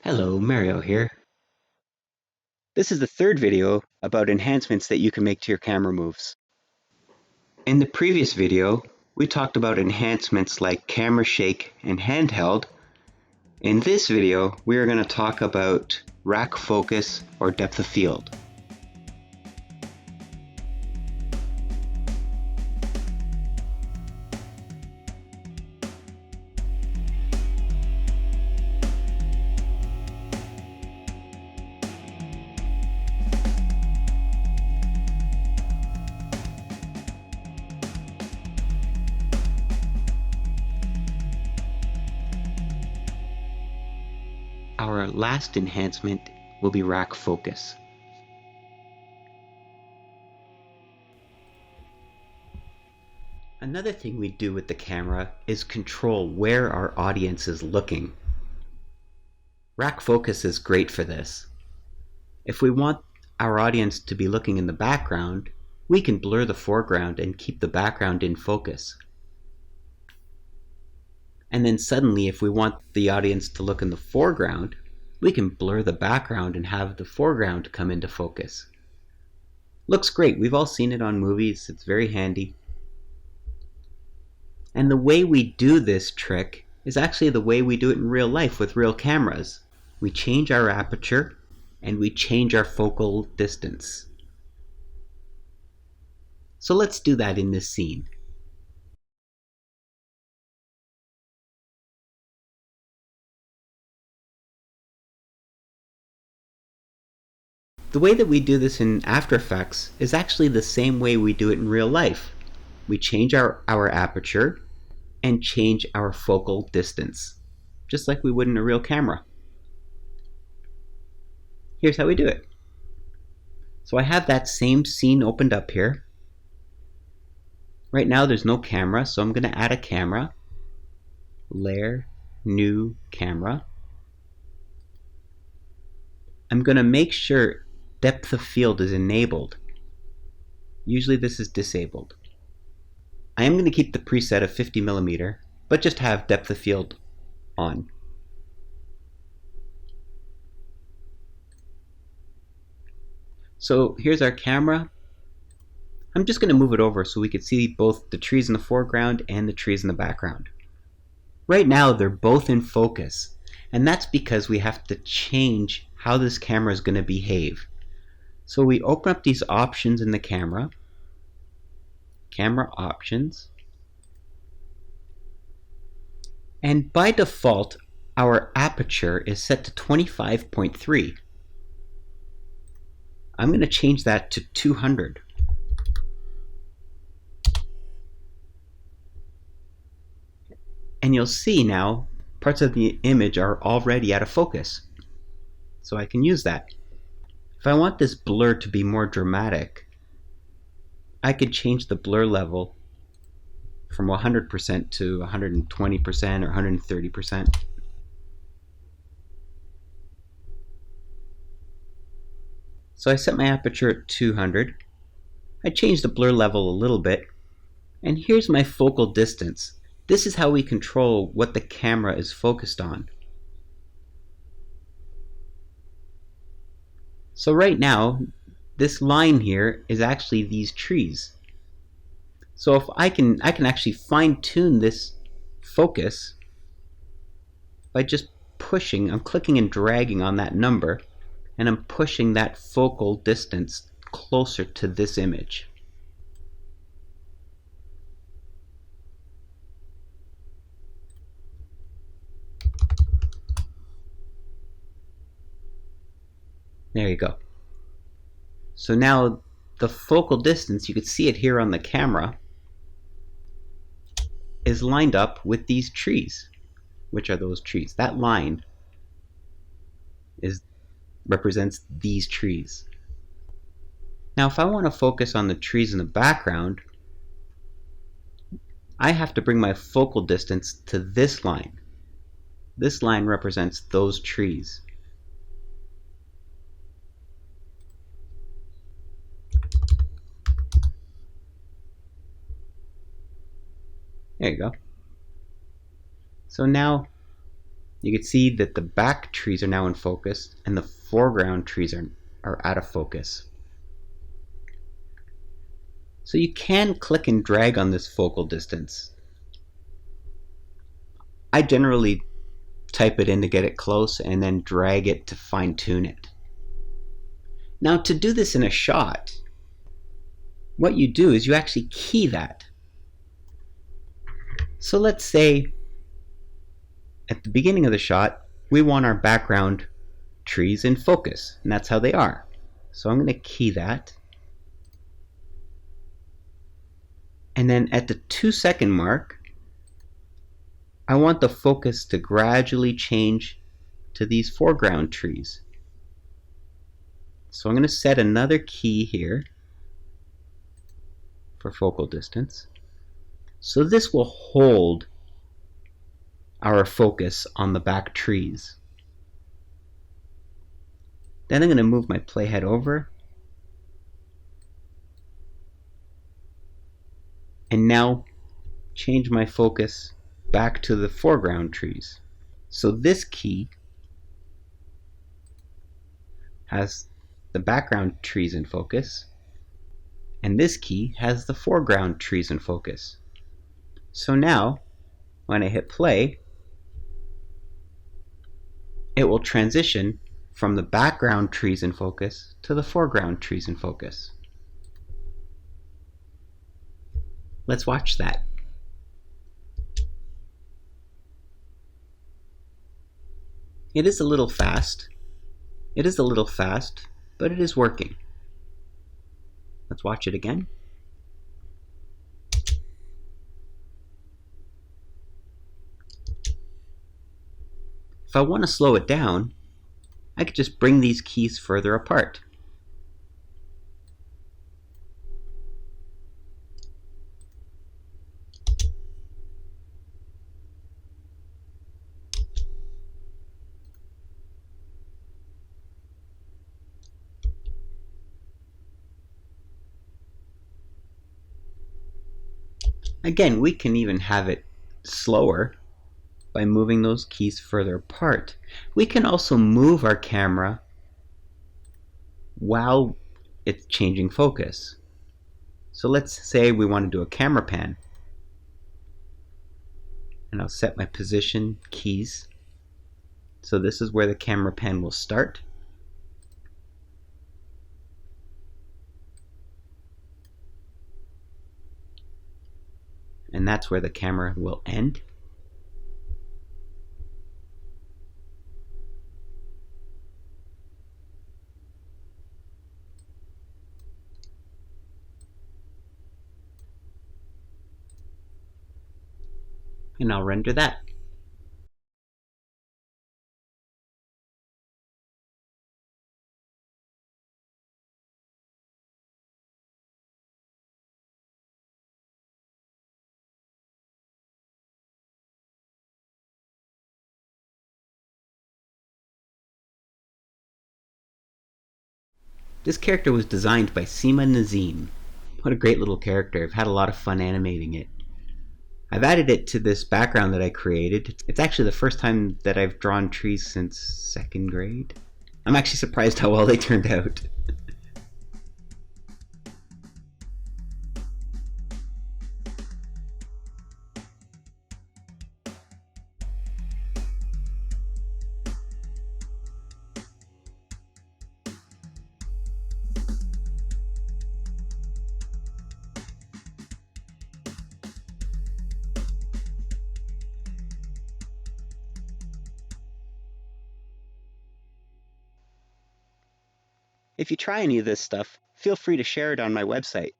Hello, Mario here. This is the third video about enhancements that you can make to your camera moves. In the previous video, we talked about enhancements like camera shake and handheld. In this video, we are going to talk about rack focus or depth of field. Our last enhancement will be rack focus. Another thing we do with the camera is control where our audience is looking. Rack focus is great for this. If we want our audience to be looking in the background, we can blur the foreground and keep the background in focus. And then suddenly, if we want the audience to look in the foreground, we can blur the background and have the foreground come into focus. Looks great. We've all seen it on movies. It's very handy. And the way we do this trick is actually the way we do it in real life with real cameras. We change our aperture and we change our focal distance. So let's do that in this scene. The way that we do this in After Effects is actually the same way we do it in real life. We change our aperture and change our focal distance, just like we would in a real camera. Here's how we do it. So I have that same scene opened up here. Right now there's no camera, so I'm going to add a camera. Layer, new camera. I'm going to make sure depth of field is enabled. Usually this is disabled. I am going to keep the preset of 50mm, but just have depth of field on. So here's our camera. I'm just going to move it over so we can see both the trees in the foreground and the trees in the background. Right now they're both in focus, and that's because we have to change how this camera is going to behave. So we open up these options in the camera, camera options, and by default our aperture is set to 25.3. I'm going to change that to 200. And you'll see now parts of the image are already out of focus. So I can use that. If I want this blur to be more dramatic, I could change the blur level from 100% to 120% or 130%. So I set my aperture at 200. I changed the blur level a little bit, and here's my focal distance. This is how we control what the camera is focused on. So right now, this line here is actually these trees. So if I can actually fine-tune this focus by just pushing. I'm clicking and dragging on that number, and I'm pushing that focal distance closer to this image. There you go. So now the focal distance, you can see it here on the camera, is lined up with these trees. Which are those trees? That line represents these trees. Now if I want to focus on the trees in the background, I have to bring my focal distance to this line. This line represents those trees. There you go. So now You can see that the back trees are now in focus and the foreground trees are out of focus. So you can click and drag on this focal distance. I generally type it in to get it close and then drag it to fine tune it. Now to do this in a shot, what you do is you actually key that. So let's say at the beginning of the shot, we want our background trees in focus, and that's how they are. So I'm going to key that. And then at the 2-second mark, I want the focus to gradually change to these foreground trees. So I'm going to set another key here for focal distance. So this will hold our focus on the back trees. Then I'm going to move my playhead over. And now change my focus back to the foreground trees. So this key has the background trees in focus, and this key has the foreground trees in focus. So now, when I hit play, it will transition from the background trees in focus to the foreground trees in focus. Let's watch that. It is a little fast. But it is working. Let's watch it again. If I want to slow it down, I could just bring these keys further apart. Again, we can even have it slower by moving those keys further apart. We can also move our camera while it's changing focus. So let's say we want to do a camera pan. And I'll set my position keys. So this is where the camera pan will start. And that's where the camera will end. And I'll render that. This character was designed by Semo Naseem. What a great little character. I've had a lot of fun animating it. I've added it to this background that I created. It's actually the first time that I've drawn trees since 2nd grade. I'm actually surprised how well they turned out. If you try any of this stuff, feel free to share it on my website.